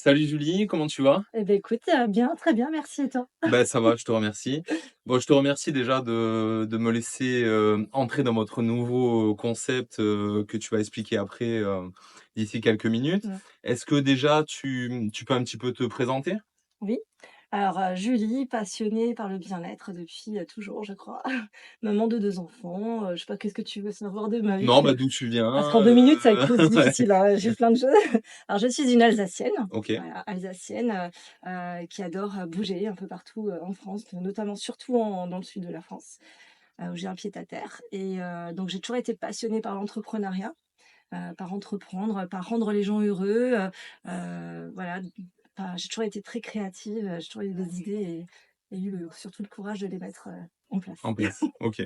Salut Julie, comment tu vas? Eh beh, écoute, bien, très bien, merci et toi? Ben ça va, je te remercie. Bon, je te remercie déjà de me laisser entrer dans votre nouveau concept que tu vas expliquer après d'ici quelques minutes. Mmh. Est-ce que déjà tu peux un petit peu te présenter? Oui. Alors, Julie, passionnée par le bien-être depuis, toujours, je crois. Maman de 2 enfants, je sais pas, qu'est-ce que tu veux savoir de ma vie? Non, bah d'où tu viens? Parce qu'en 2 minutes, ça va être Ouais. difficile, hein, j'ai plein de choses. Alors, je suis une Alsacienne, Ok, voilà, Alsacienne, qui adore, bouger un peu partout, en France, notamment surtout dans le sud de la France, où j'ai un pied à terre et donc j'ai toujours été passionnée par l'entrepreneuriat. Par entreprendre, par rendre les gens heureux, voilà, j'ai toujours été très créative, j'ai toujours eu des idées et eu surtout le courage de les mettre, en place. en place. Ok.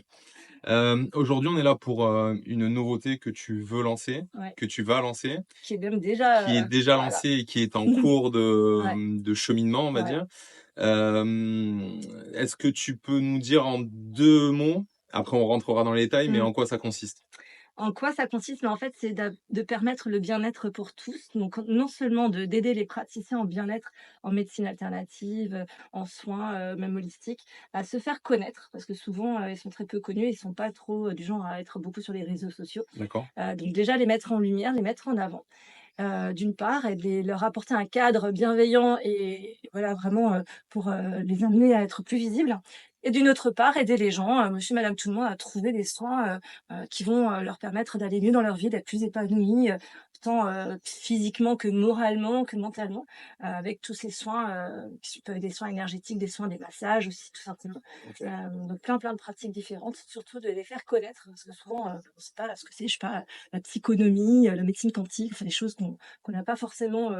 Aujourd'hui, on est là pour une nouveauté que tu veux lancer, Ouais, que tu vas lancer, qui est même qui est déjà, déjà voilà. lancée et qui est en cours Ouais, de cheminement, on va voilà. dire. Est-ce que tu peux nous dire en 2 mots, après on rentrera dans les détails, mais Mmh. en quoi ça consiste? En quoi ça consiste? Mais en fait, c'est de permettre le bien-être pour tous. Donc, non seulement d'aider les praticiens en bien-être, en médecine alternative, en soins, même holistiques, à se faire connaître, parce que souvent, ils sont très peu connus, ils sont pas trop, du genre à être beaucoup sur les réseaux sociaux. D'accord? Donc déjà les mettre en lumière, les mettre en avant, d'une part et leur apporter un cadre bienveillant et voilà vraiment, pour, les amener à être plus visibles et d'une autre part, aider les gens, monsieur, madame, tout le monde à trouver des soins, qui vont, leur permettre d'aller mieux dans leur vie, d'être plus épanouis, tant, physiquement que moralement, que mentalement, avec tous ces soins, qui peuvent être des soins énergétiques, des soins, des massages aussi tout simplement. OK. Donc plein de pratiques différentes, surtout de les faire connaître parce que souvent, on sait pas ce que c'est, je sais pas, la psychonomie, la médecine quantique, enfin des choses qu'on n'a pas forcément,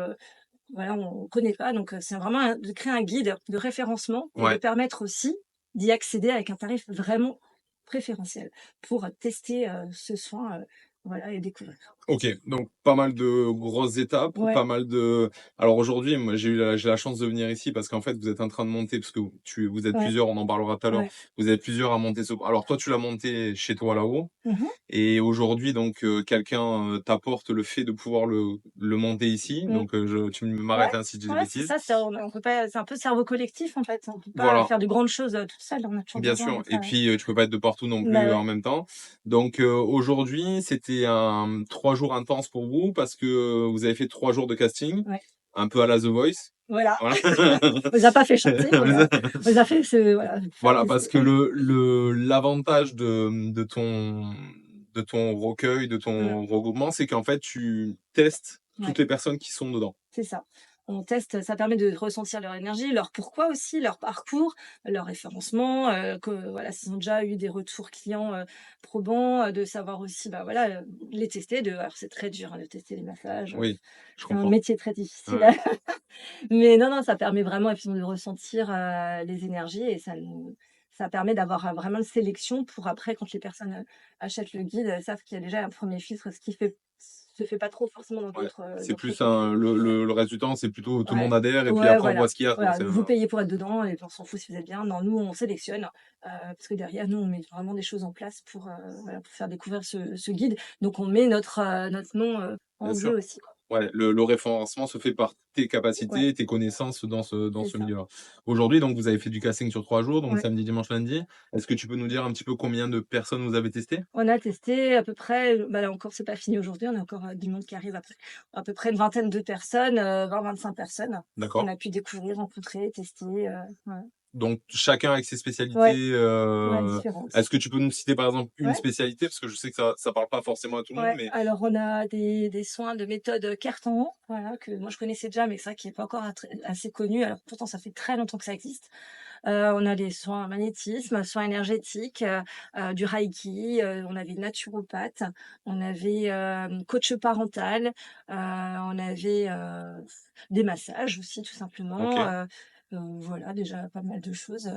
voilà, on connaît pas donc c'est vraiment de créer un guide de référencement et de Ouais. permettre aussi d'y accéder avec un tarif vraiment préférentiel pour tester, ce soin, voilà et découvrir. OK, donc pas mal de grosses étapes, Ouais. pas mal de alors aujourd'hui, moi j'ai la chance de venir ici parce qu'en fait, vous êtes en train de monter parce que vous êtes Ouais, plusieurs, on en parlera tout à l'heure. ouais. Vous êtes plusieurs à monter ce alors toi, tu l'as monté chez toi là-haut. Mmh. Et aujourd'hui, donc, quelqu'un t'apporte le fait de pouvoir le monter ici. Mmh. Donc, tu Ouais, m'arrêtes hein, si je dis des ouais, c'est bêtises. ça, c'est on peut pas c'est un peu cerveau collectif, en fait. On peut pas Voilà, faire de grandes choses, toute seule, on a toujours bien besoin sûr. d'être, Et puis, tu peux pas être de partout non bah, plus en ouais, même temps. Donc, aujourd'hui, c'était un 3 jours intenses pour vous parce que vous avez fait 3 jours de casting, ouais, un peu à la The Voice. voilà. Voilà. On les a pas fait chanter, mais on les a fait voilà, faire Voilà, parce tester. que l'avantage de ton recueil, de Mmh, ton regroupement, c'est qu'en fait, tu testes ouais. toutes les personnes qui sont dedans. C'est ça. On teste, ça permet de ressentir leur énergie, leur pourquoi aussi, leur parcours, leur référencement, que voilà, s'ils ont déjà eu des retours clients, probants, de savoir aussi, bah, voilà, les tester alors c'est très dur, hein, de tester les massages, Oui, je c'est un comprends. métier très difficile. Ouais. Mais non, non, ça permet vraiment effectivement de ressentir, les énergies et ça permet d'avoir, vraiment une sélection pour après quand les personnes, achètent le guide, elles savent qu'il y a déjà un premier filtre, ce qui se fait pas trop forcément dans Ouais, c'est d'autres plus contenus. un le reste du temps, c'est plutôt tout le Ouais, monde adhère et puis ouais, après on voit voilà, ce qu'il y a quoi, voilà, c'est vous un payez pour être dedans et puis on s'en fout si vous êtes bien. Non, nous, on sélectionne, parce que derrière, nous, on met vraiment des choses en place pour, voilà, pour faire découvrir ce guide. Donc on met notre nom, bien en sûr. jeu aussi, quoi. Ouais, le référencement se fait par tes Ouais, capacités, tes connaissances dans c'est ce ça. milieu-là. Aujourd'hui, donc vous avez fait du casting sur 3 jours, donc Ouais. samedi, dimanche, lundi. Est-ce que tu peux nous dire un petit peu combien de personnes vous avez testé? On a testé à peu près, bah, là encore, c'est pas fini aujourd'hui, on a encore, du monde qui arrive après. À peu près une vingtaine de personnes, 20-25 personnes qu'on D'accord. a pu découvrir, rencontrer, tester, ouais. Donc chacun avec ses Ouais, spécialités, ouais, différentes. est-ce que tu peux nous citer par exemple une Ouais. spécialité? Parce que je sais que ça parle pas forcément à tout le monde, Ouais, mais alors on a des soins de méthode, Carton, voilà, que moi je connaissais déjà, mais c'est vrai qu'il est pas encore assez connu. Alors pourtant ça fait très longtemps que ça existe. On a les soins magnétisme, soins énergétiques, du reiki, on avait naturopathe, on avait, coach parental, on avait, des massages aussi tout simplement, OK. voilà déjà pas mal de choses,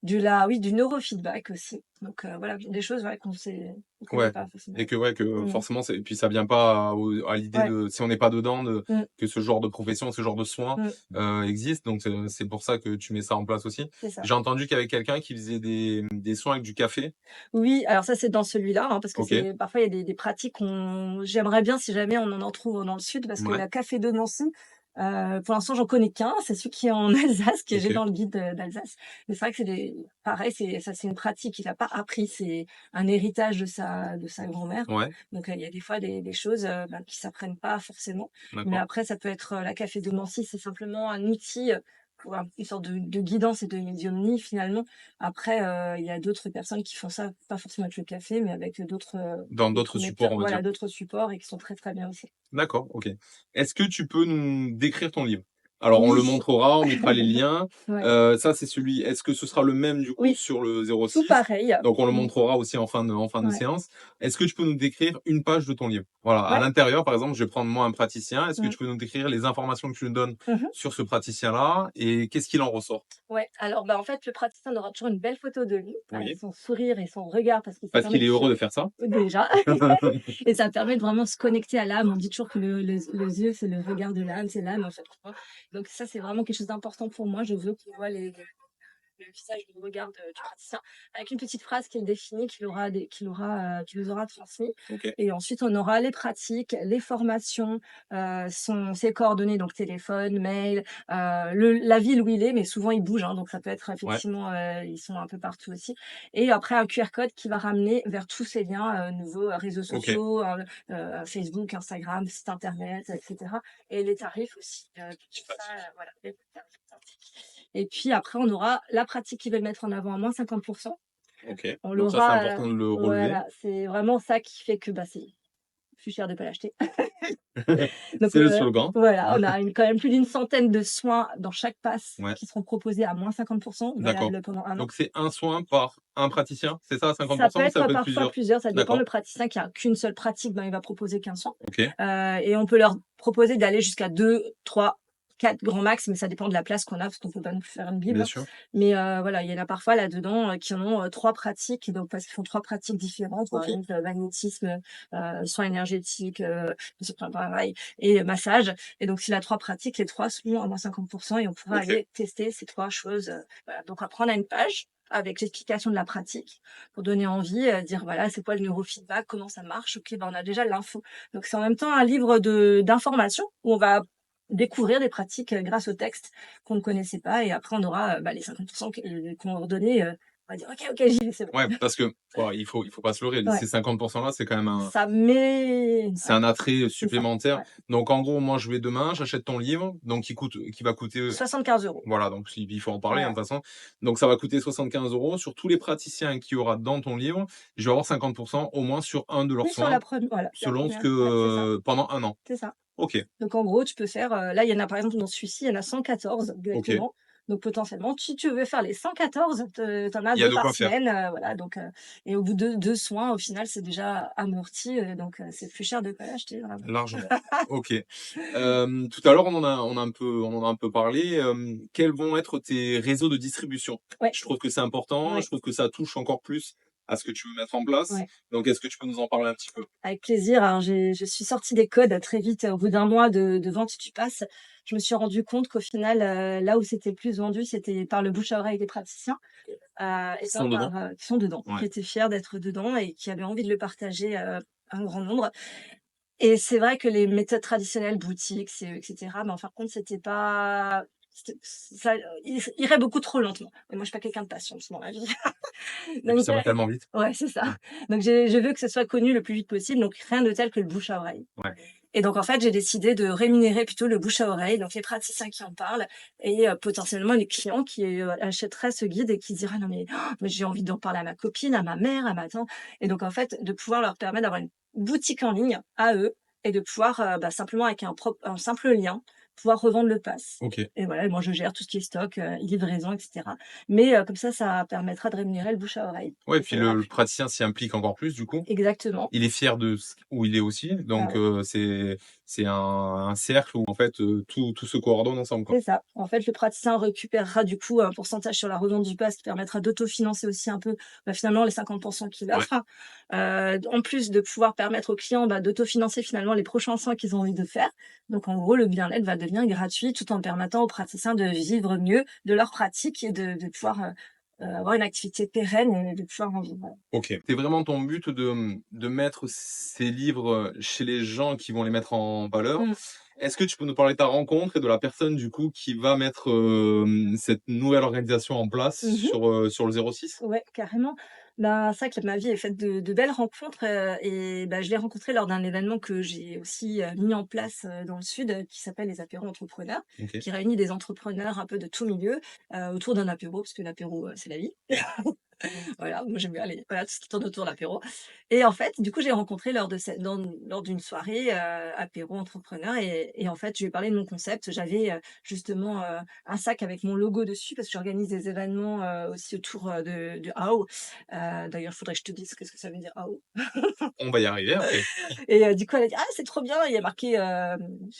du neurofeedback aussi. Donc, voilà, des choses, ouais, qu'on connaît Ouais pas forcément. et que Mmh. forcément c'est et puis ça vient pas à l'idée Ouais. de si on n'est pas dedans de Mmh. que ce genre de profession, ce genre de soins, Mmh. existe donc c'est pour ça que tu mets ça en place aussi. C'est ça. J'ai entendu qu'il y avait quelqu'un qui faisait des soins avec du café. Oui, alors ça, c'est dans celui-là, hein, parce que OK. c'est parfois il y a des pratiques qu'on j'aimerais bien si jamais on en trouve dans le sud, parce que Ouais. la café de Nancy, Pour l'instant, j'en connais qu'un, c'est celui qui est en Alsace, que j'ai OK. dans le guide, d'Alsace. Mais c'est vrai que c'est des pareil, c'est une pratique qu'il a pas appris, c'est un héritage de sa grand-mère. Ouais, Donc, il y a des fois des choses, ben, qui s'apprennent pas forcément. Mais d'accord. après, ça peut être, la cafédomancie, c'est simplement un outil, pour une sorte de guidance et de médiumnie finalement. Après, il y a d'autres personnes qui font ça, pas forcément avec le café, mais avec, Dans d'autres d'autres supports, méthodes, on va dire. voilà, d'autres supports et qui sont très, très bien aussi. D'accord, OK. Est-ce que tu peux nous décrire ton livre? Alors on le Oui, montrera, on mettra les liens. ouais, Ça c'est celui est-ce que ce sera le même du coup oui, sur le tout 06? pareil. Donc on le Mmh, montrera aussi en fin de ouais, séance. Est-ce que tu peux nous décrire une page de ton livre? Voilà, à ouais, l'intérieur par exemple, je vais prendre moi un praticien. Est-ce que mmh, tu peux nous décrire les informations que tu nous donnes mmh. sur ce praticien-là et qu'est-ce qu'il en ressort? Ouais, alors, bah, en fait, le praticien aura toujours une belle photo de lui, avec Oui, son sourire et son regard parce que ça parce permet qu'il de est heureux se de faire ça? déjà et ça permet de vraiment se connecter à l'âme. On dit toujours que les yeux, c'est le regard de l'âme, c'est l'âme, en fait, tu vois? Donc ça, c'est vraiment quelque chose d'important pour moi. Je veux qu'il voit le visage, le regard du praticien, avec une petite phrase qu'il définit, qu'il nous aura transmis. OK, Et ensuite, on aura les pratiques, les formations, ses coordonnées, donc téléphone, mail, la ville où il est, mais souvent il bouge, hein, donc ça peut être ouais, effectivement, ils sont un peu partout aussi. Et après, un QR code qui va ramener vers tous ces liens nouveaux, réseaux OK, sociaux, Facebook, Instagram, site internet, etc. Et les tarifs aussi. qui Ça, pratique. voilà, les tarifs. Et puis après, on aura la pratique qu'ils veulent mettre en avant à moins 50. OK, On donc ça c'est l'aura, important de le relever. voilà, c'est vraiment ça qui fait que, bah, c'est plus cher de pas l'acheter. Donc, C'est le slogan. voilà, on a quand même plus d'une centaine de soins dans chaque pass Ouais. qui seront proposés à moins 50, D'accord. valables pendant un an. Donc c'est un soin par un praticien, c'est ça, Ça peut 50% ou ça être peut être parfois plusieurs? plusieurs, ça dépend. D'accord, Le praticien qui a qu'une seule pratique, ben, il va proposer qu'un soin. OK, Et on peut leur proposer d'aller jusqu'à 2, 3, 4 grands max, mais ça dépend de la place qu'on a, parce qu'on peut pas non plus faire une bible, bien hein. sûr. Mais voilà, il y en a parfois là-dedans, qui en ont, 3 pratiques, donc parce qu'ils font 3 pratiques différentes, par OK, exemple, magnétisme, soins énergétiques, enfin pareil et massage. Et donc s'il a 3 pratiques, les 3 seront à moins 50 et on pourra OK, aller tester ces 3 choses, voilà. Donc après on a une page avec l'explication de la pratique pour donner envie, dire voilà, c'est quoi le neurofeedback, comment ça marche? OK, ben, on a déjà l'info. Donc c'est en même temps un livre de d'information où on va découvrir des pratiques, grâce au texte qu'on ne connaissait pas. Et après on aura, bah, les 50 qu'on leur donnait, on va dire: «OK, OK, j'y vais, c'est bon». ouais, parce que bon, il faut pas se leurrer, Ouais, ces 50% là, c'est quand même un ça met c'est ouais, un attrait c'est ça, supplémentaire. ouais. Donc en gros, moi je vais demain, j'achète ton livre, donc qui va coûter, 75 €. voilà, donc il faut en parler, hein, de Voilà, toute façon. Donc ça va coûter 75 € sur tous les praticiens qu'il y aura dans ton livre, je vais avoir 50% au moins sur un de leurs oui, sur soins, la selon ce première, que, ouais, c'est ça, pendant un an. c'est ça. OK, Donc en gros, tu peux faire, là, il y en a par exemple dans celui-ci, il y en a 114 OK, directement. Donc potentiellement, si tu veux faire les 114, tu en as il y a 2 de par quoi faire. semaine, voilà. Donc et au bout de 2 soins, au final, c'est déjà amorti, donc c'est plus cher de pas l'acheter, vraiment. Largement. OK. Tout à l'heure, on en a un peu parlé, quels vont être tes réseaux de distribution? Ouais, Je trouve que c'est important, je ouais, trouve que ça touche encore plus à ce que tu veux mettre en place. ouais. Donc est-ce que tu peux nous en parler un petit peu? Avec plaisir. Alors je suis sortie des codes très vite, au bout d'un mois de vente du pass. Je me suis rendu compte qu'au final, là où c'était le plus vendu, c'était par le bouche à oreille des praticiens, et Qui pas sont dedans? par, qui sont dedans, Ouais. qui étaient fiers d'être dedans et qui avaient envie de le partager, à un grand nombre. Et c'est vrai que les méthodes traditionnelles, boutiques, CE et cetera, mais en fin de compte, c'était pas ça irait beaucoup trop lentement. Et moi, je suis pas quelqu'un de patience dans la vie. Et puis Donc ça va tellement vite. ouais, c'est ça. Mmh. Donc je veux que ce soit connu le plus vite possible, donc rien de tel que le bouche à oreille. Ouais. Et donc en fait, j'ai décidé de rémunérer plutôt le bouche à oreille, donc les praticiens qui en parlent et potentiellement les clients qui, achèteraient ce guide et qui se diraient: «Non mais mais j'ai envie d'en parler à ma copine, à ma mère, à ma tante». Et donc en fait, de pouvoir leur permettre d'avoir une boutique en ligne à eux et de pouvoir, bah, simplement avec un simple lien, pouvoir revendre le pass. OK. Et voilà, et moi je gère tout ce qui est stock, livraison et cetera. Mais comme ça permettra de rémunérer le bouche à oreille Ouais, et puis ça ira le plus praticien s'y implique encore plus du coup. exactement. Il est fier de ce où il est aussi, Ah donc ouais. c'est un cercle où en fait, tout se coordonne ensemble, quoi. C'est ça. En fait, le praticien récupérera du coup un pourcentage sur la revente du pass qui permettra d'autofinancer aussi un peu, bah, finalement les 50 qu'il Ouais. offre. En plus de pouvoir permettre aux clients, bah, d'autofinancer finalement les prochains soins qu'ils ont envie de faire. Donc en gros, le bien-être va devenir gratuit tout en permettant aux praticiens de vivre mieux de leur pratique et de pouvoir, avoir une activité pérenne et de pouvoir en vivre. OK. C'est vraiment ton but de mettre ces livres, chez les gens qui vont les mettre en valeur. Mmh. Est-ce que tu peux nous parler de ta rencontre et de la personne, du coup, qui va mettre, cette nouvelle organisation en place Mmh. sur le 06? Ouais, carrément. Ben, c'est vrai que ma vie est faite de belles rencontres, et bah, je l'ai rencontré lors d'un événement que j'ai aussi, mis en place, dans le sud, qui s'appelle les apéros entrepreneurs, OK. qui réunit des entrepreneurs un peu de tout milieu, autour d'un apéro, parce que l'apéro, c'est la vie. Voilà, moi j'aime bien aller voilà, tout ce qui tourne autour de l'apéro et en fait, du coup, j'ai rencontré lors d'une soirée, apéro entrepreneur et en fait, je lui ai parlé de mon concept. J'avais, justement, un sac avec mon logo dessus parce que j'organise des événements, aussi autour, de AO. D'ailleurs, il faudrait que je te dise qu'est-ce que ça veut dire AO On va y arriver après. et du coup, elle a dit: «Ah, c'est trop bien!» Il y a marqué,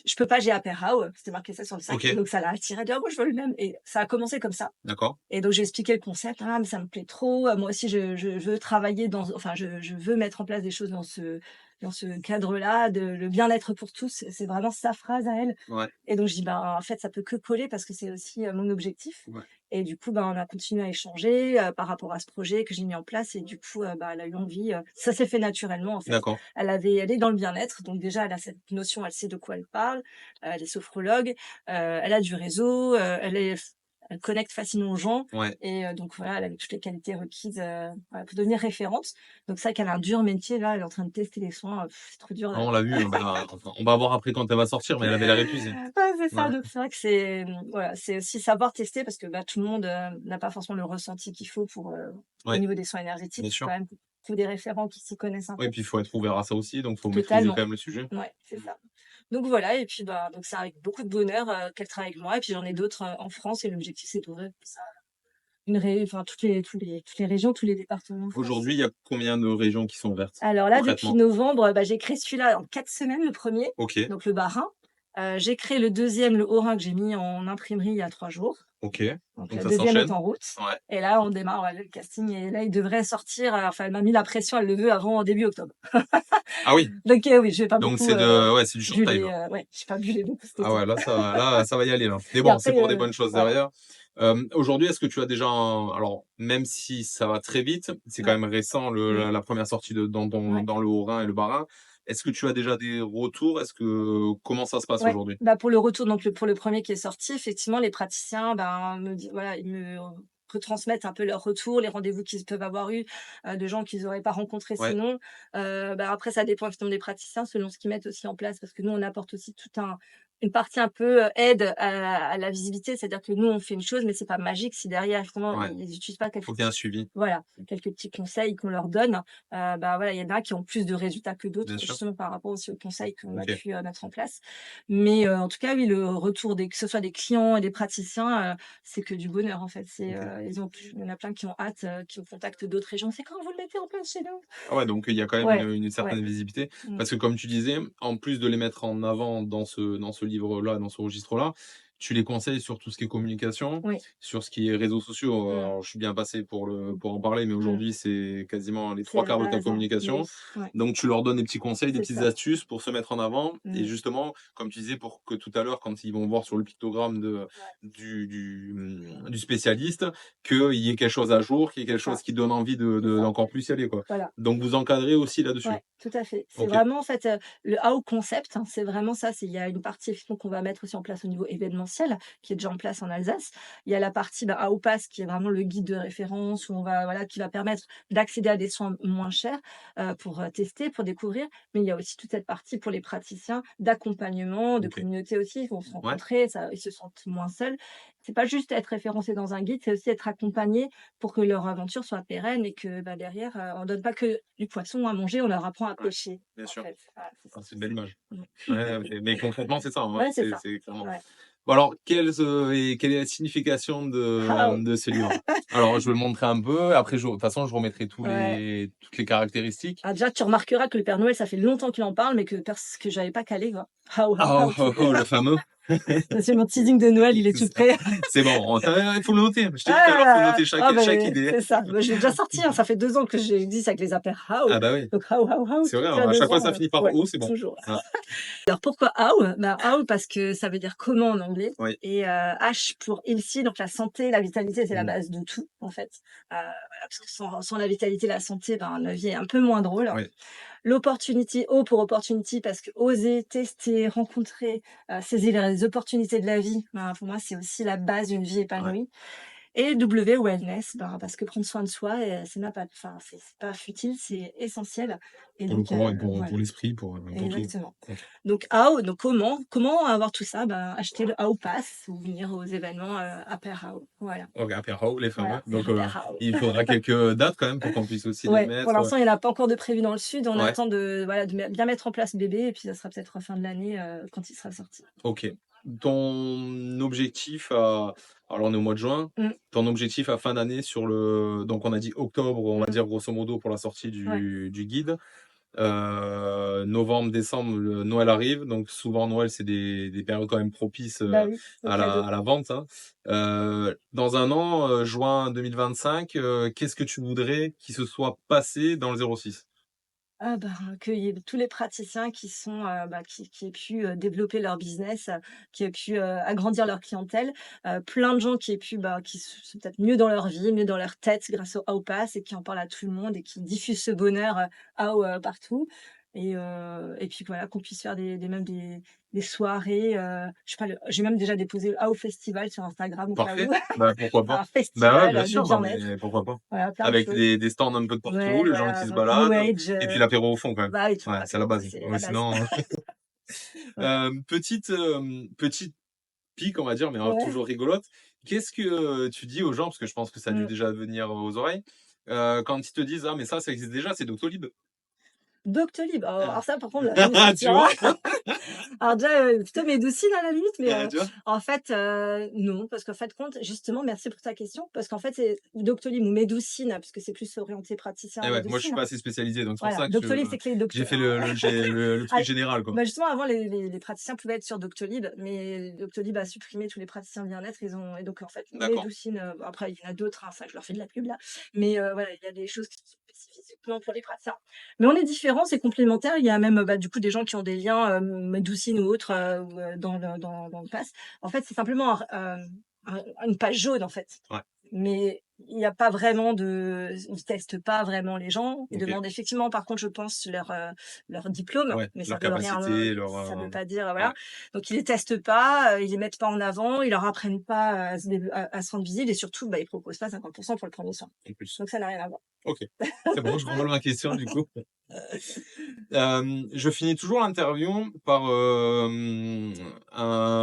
«Je peux pas, j'ai appel AO». C'était marqué ça sur le sac et OK, donc ça l'a attirée. Elle dit: «Ah, moi je veux le même» et ça a commencé comme ça. d'accord. Et donc j'ai expliqué le concept: «Ah mais ça me plaît trop, moi aussi je veux travailler dans enfin je veux mettre en place des choses dans ce cadre-là, de le bien-être pour tous». C'est vraiment sa phrase à elle Ouais, et donc je dis: «Ben, en fait, ça peut que coller parce que c'est aussi, mon objectif» ouais, et du coup, ben, on a continué à échanger, par rapport à ce projet que j'ai mis en place et du coup, bah, elle a eu envie, ça s'est fait naturellement en fait. d'accord. Elle est dans le bien-être, donc déjà elle a cette notion, elle sait de quoi elle parle, elle est sophrologue, elle a du réseau, elle connecte facilement aux gens Ouais. et donc voilà, elle a toutes les qualités requises, voilà, pour devenir référente. Donc c'est vrai qu'elle a un dur métier là, elle est en train de tester les soins, c'est trop dur Ah, là. on l'a vu, enfin, on va voir après quand elle va sortir, mais elle avait l'air épuisée. Ouais, c'est Ouais, ça, donc c'est vrai que c'est, voilà, c'est aussi savoir tester parce que, bah, tout le monde, n'a pas forcément le ressenti qu'il faut pour, au ouais, niveau des soins énergétiques. bien Il faut quand sûr. même que des référents qui s'y connaissent un Oui, peu. puis il faut être ouvert à ça aussi, donc il faut maîtriser Totalement, quand même le sujet. ouais, c'est ça. Donc voilà et puis, bah, donc c'est avec beaucoup de bonheur, qu'elle travaille avec moi et puis j'en ai d'autres, en France et l'objectif c'est d'ouvrir ça une ré enfin toutes les régions, tous les départements en France. Aujourd'hui, il y a combien de régions qui sont ouvertes, Alors là, depuis concrètement? novembre, bah, j'ai créé celui-là en 4 semaines, le premier, OK, donc le Bas-Rhin. J'ai créé le deuxième, le Haut-Rhin, que j'ai mis en imprimerie il y a 3 jours. OK, Donc donc la ça deuxième est s'enchaîne? en route Ouais. et là, on démarre, ouais, le casting et là, il devrait sortir, enfin, elle m'a mis la pression, elle le veut avant début octobre. Ah oui, Donc oui, je vais pas donc beaucoup, c'est de ouais, c'est du short time, buller, là. ouais, j'ai pas bullé beaucoup cet Ah été ouais, là, ça va y aller, là. Mais et bon, c'est après, pour des bonnes choses voilà, derrière. Aujourd'hui, est-ce que tu as déjà un alors, même si ça va très vite, c'est quand ouais, même récent mmh, la 1re sortie de ouais. dans le Haut-Rhin et le Bas-Rhin. Est-ce que tu as déjà des retours? Comment ça se passe Ouais, aujourd'hui? bah, pour le retour, donc pour le premier qui est sorti, effectivement, les praticiens, ben, me di voilà, ils me retransmettent un peu leurs retours, les rendez-vous qu'ils peuvent avoir eus, de gens qu'ils auraient pas rencontrés Ouais, sinon. Bah, après ça dépend effectivement des praticiens, selon ce qu'ils mettent aussi en place, parce que nous, on apporte aussi tout un une partie un peu, aide à la visibilité. C'est-à-dire que nous, on fait une chose, mais c'est pas magique si derrière, justement, ouais, ils utilisent pas quelques faut qu'il y ait un petits suivi, voilà, quelques petits conseils qu'on leur donne. Bah, voilà, il y en a qui ont plus de résultats que bien d'autres, sûr. justement par rapport aussi aux conseils qu'on a OK. pu, mettre en place. Mais en tout cas, oui, le retour des que ce soit des clients et des praticiens, c'est que du bonheur, en fait. OK. Il y en a plein qui ont hâte, qui me contactent d'autres régions: «C'est quand vous le mettez en place chez nous?» Ah ouais, donc il y a quand même Ouais, une ouais, certaine visibilité. mmh, Parce que comme tu disais, en plus de les mettre en avant dans ce livre-là, dans ce registre-là, tu les conseilles sur tout ce qui est communication, oui, sur ce qui est réseaux sociaux. mmh, Alors je suis bien passé pour en parler, mais mmh. aujourd'hui, c'est quasiment les C'est trois la quarts de ta base, hein. Mais communication. oui, ouais, Donc tu leur donnes des petits conseils, des c'est petites ça. astuces pour se mettre en avant et Mmh, justement, comme tu disais, pour que tout à l'heure, quand ils vont voir sur le pictogramme ouais, du spécialiste, qu'il y ait quelque chose à jour, qu'il y ait c'est quelque chose ça, qui donne envie c'est ça. d'encore plus y aller, quoi. Voilà. Donc vous encadrez aussi là-dessus? Ouais, tout à fait. C'est OK, vraiment en fait, le AO concept, hein, c'est vraiment ça. Il y a une partie effectivement qu'on va mettre aussi en place au niveau événementiel, qui est déjà en place en Alsace. Il y a la partie, bah, AO Pass qui est vraiment le guide de référence où on va voilà, qui va permettre d'accéder à des soins moins chers, pour, tester, pour découvrir. Mais il y a aussi toute cette partie pour les praticiens d'accompagnement, de OK. communauté aussi. Ils vont se Ouais, rencontrer, ça ils se sentent moins seuls. C'est pas juste être référencé dans un guide, c'est aussi être accompagné pour que leur aventure soit pérenne et que, bah, derrière, on donne pas que du poisson à manger, on leur apprend à ouais, pêcher, bien en sûr. fait. Voilà, c'est Ah, c'est surtout une ça. belle image. Mmh. Ouais, mais concrètement, c'est ça, ouais, Ouais, c'est ça. c'est clairement. Ouais. Bon alors, quelle est la signification Waouh! de ce livre? Alors je vais le montrer un peu, après de toute façon je remettrai Ouais. toutes les caractéristiques. Ah déjà, tu remarqueras que le Père Noël, ça fait longtemps qu'il en parle, mais que j'avais pas calé, quoi. How, how, Ah, how, oh, tu oh, le fameux. c'est mon teasing de Noël, il est C'est tout ça. prêt. C'est bon, il faut le noter. Je t'ai dit tout à l'heure, il faut Ah! noter Ah chaque beh, idée. c'est ça. Bah, je l'ai déjà sorti, hein, ça fait 2 ans que j'existe avec les appels how. Ah bah oui, Donc how, how, how, c'est vrai, tu hein, as à chaque 2 fois ans, ça finit par ouais, O, c'est bon. toujours. Ah, Alors pourquoi how? Bah, how parce que ça veut dire comment en anglais oui. et H pour healthy, donc la santé, la vitalité, c'est la Mmh. base de tout en fait. Voilà, parce que sans la vitalité, la santé, ben, la vie est un peu moins drôle. Oui, L'opportunity, O pour opportunity, parce que oser, tester, rencontrer, saisir les opportunités de la vie, ben, pour moi, c'est aussi la base d'une vie Ouais. épanouie. Et W, wellness, ben, parce que prendre soin de soi, c'est pas futile, c'est essentiel. Et Pour le donc, corps et pour voilà, l'esprit, pour tout. exactement. OK. Donc how, donc comment avoir tout ça? Ben, acheter le How Pass ou venir aux événements, Happy How. Voilà, OK, apéro, les fameux. voilà, Donc, Happy How. il faudra quelques dates quand même pour qu'on puisse aussi les Ouais, pour mettre. l'instant, il y en a pas encore de prévu dans le sud. On Ouais, attend de, voilà, de bien mettre en place bébé et puis ça sera peut-être fin de l'année, quand il sera sorti. OK. Ton objectif à alors on est au mois de juin, Mmh, ton objectif à fin d'année sur le donc on a dit octobre, on va mmh, dire grosso modo pour la sortie ouais. du guide. Novembre, décembre, le Noël arrive, donc souvent Noël, c'est des périodes quand même propices, Bah oui, le à cadeau. la vente, hein. Dans un an, juin 2025, qu'est-ce que tu voudrais qui se soit passé dans le 06? Ah ben, qu'il y ait tous les praticiens qui sont, qui aient pu, développer leur business, qui aient pu, agrandir leur clientèle, plein de gens qui aient pu, qui sont peut-être mieux dans leur vie, mieux dans leur tête grâce au Aopass et qui en parlent à tout le monde et qui diffusent ce bonheur, partout et puis voilà, qu'on puisse faire des soirées, je sais pas, j'ai même déjà déposé le AO Festival sur Instagram au cas Parfait, où. bah, pourquoi pas. Un Bah, ouais, festival, bien du sûr, non bien-être, mais pourquoi pas. voilà, plein de Avec choses. des stands un peu de partout, Ouais, les gens qui voilà, se New baladent Age, et puis l'apéro au fond quand même. bah oui, tu vois? Ouais, c'est la base. C'est la Ouais, base. sinon, Ouais. petite pique, on va dire, mais Ouais. toujours rigolote. Qu'est-ce que, tu dis aux gens, parce que je pense que ça a dû Mmh. déjà venir aux oreilles, quand ils te disent: «Ah mais ça existe déjà, c'est Doctolib». Doctolib, Hein. alors ça par contre, là, je me Tu sentirais vois? alors déjà, plutôt médecine à la limite, mais Tu vois? en fait, non, parce qu'en fait compte justement, merci pour ta question, parce qu'en fait, c'est Doctolib ou médecine, parce que c'est plus orienté praticien Et ouais, moi je suis médecine. pas assez spécialisé, donc c'est pour Voilà, ça que Doctolib, c'est que les j'ai docteurs, fait hein. le truc Ah, général, quoi. bah, justement avant les praticiens pouvaient être sur Doctolib, mais Doctolib a supprimé tous les praticiens bien-être, ils ont et donc en fait D'accord. Médoucine, après il y en a d'autres, hein, ça je leur fais de la pub là, mais voilà, il y a des choses qui sont spécifiquement pour les praticiens. Mais on est différents, c'est complémentaire, il y a même, du coup des gens qui ont des liens, Médoucine ou autres, ou, dans le pass. En fait, c'est simplement une page jaune en fait. Ouais, Mais il y a pas vraiment ils testent pas vraiment les gens. Ils OK. demandent effectivement, par contre, je pense, leur diplôme, Ouais, mais leur capacité, leur, ça veut pas dire, ouais, voilà. Donc ils les testent pas, ils les mettent pas en avant, ils leur apprennent pas à se rendre visibles et surtout, ils proposent pas 50 pour le premier soin. en plus. Donc ça n'a rien à voir. OK. C'est bon, je remballe ma question du coup. Je finis toujours l'interview par, un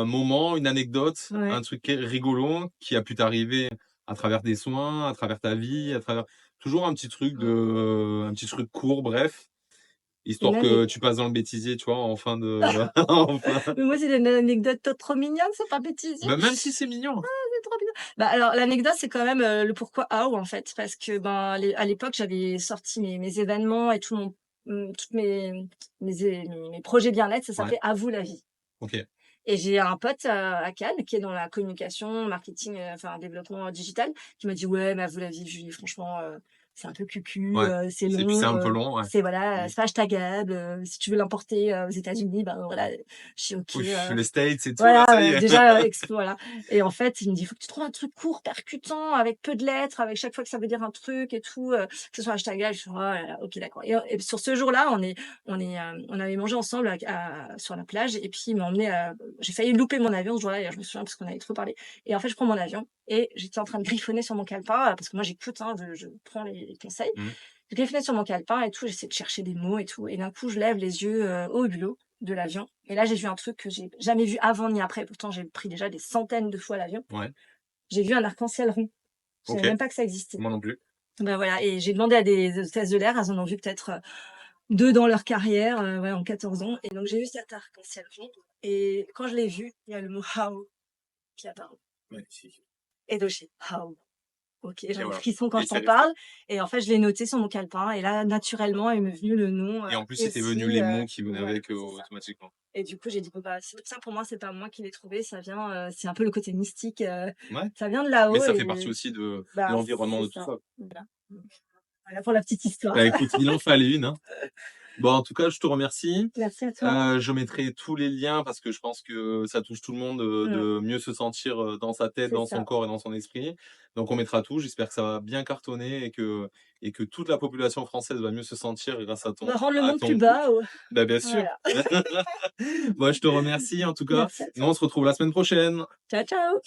moment, une anecdote, un Ouais. truc qui est rigolo qui a pu t'arriver à travers des soins, à travers ta vie, à travers toujours un petit truc court, bref, Une histoire que ane tu passes dans le bêtisier, tu vois, en fin de en fin mais moi, c'est une anecdote trop mignonne, c'est pas bêtisier. bah, même si c'est mignon. C'est trop mignon. Alors l'anecdote, c'est quand même, le pourquoi How en fait, parce que, à l'époque, j'avais sorti mes événements et toutes mes projets bien-être, ça Ouais, s'appelait À vous la vie OK. et j'ai un pote, à Cannes qui est dans la communication, marketing, développement, digital, qui m'a dit: «Ouais, mais À vous la vie, Julie, franchement, c'est un peu cucu, Ouais. c'est C'est puis c'est long, un peu long, ouais. c'est voilà, Mmh. c'est pas hashtagable, si tu veux l'importer, aux États-Unis, voilà». Je suis «OK, Oui, les States et tout là, voilà, ça y est. déjà, expo voilà et en fait, il me dit: «Faut que tu trouves un truc court, percutant, avec peu de lettres, avec chaque fois que ça veut dire un truc et tout, que ce soit hashtagable». Je fais: «Oh là là, OK, d'accord» et sur ce jour-là, on avait mangé ensemble sur la plage et puis il m'a emmenée j'ai failli louper mon avion ce jour-là, je me souviens parce qu'on avait trop parlé et en fait, je prends mon avion et j'étais en train de griffonner sur mon calepin, parce que moi j'écoute, hein, je prends les conseils. Mmh. Je griffonnais sur mon calepin et tout, j'essayais de chercher des mots et tout et d'un coup, je lève les yeux, au hublot de l'avion et là, j'ai vu un truc que j'ai jamais vu avant ni après. Pourtant, j'ai pris déjà des centaines de fois l'avion. Ouais, J'ai vu un arc-en-ciel rond. Je savais OK. même pas que ça existait. Moi non plus. Voilà et j'ai demandé à des hôtesses de l'air, elles en ont vu peut-être, 2 dans leur carrière, ouais, en 14 ans et donc j'ai vu cet arc-en-ciel rond et quand je l'ai vu, il y a le mot «how» qui est apparu Magnifique et donc j'ai fait: «How». OK, j'ai et un voilà frisson quand et je c'est t'en resté parle et en fait, je l'ai noté sur mon calepin et là, naturellement, est m'est venu le nom, et en plus, c'était venu aussi, les mots qui venaient voilà, avec, c'est ça automatiquement. et du coup, j'ai dit: «Bon, c'est ça pour moi, c'est pas moi qui l'ai trouvé, ça vient, c'est un peu le côté mystique, Ouais, ça vient de mais là-haut» ça fait partie et aussi de l'environnement c'est de tout ça, ça. voilà. Mmh. Voilà pour la petite histoire. Bah, écoute, il en fallait une, hein. Bon, en tout cas, je te remercie. Merci à toi. Je mettrai tous les liens parce que je pense que ça touche tout le monde, Mmh, de mieux se sentir, dans sa tête, c'est dans son ça. corps et dans son esprit. Donc on mettra tout. J'espère que ça va bien cartonner et que toute la population française va mieux se sentir grâce On va rendre le à monde plus ton coach. bas, ou Bah, bien sûr. voilà. Moi, je te remercie en tout cas. Merci à Nous, toi. on se retrouve la semaine prochaine. Ciao, ciao.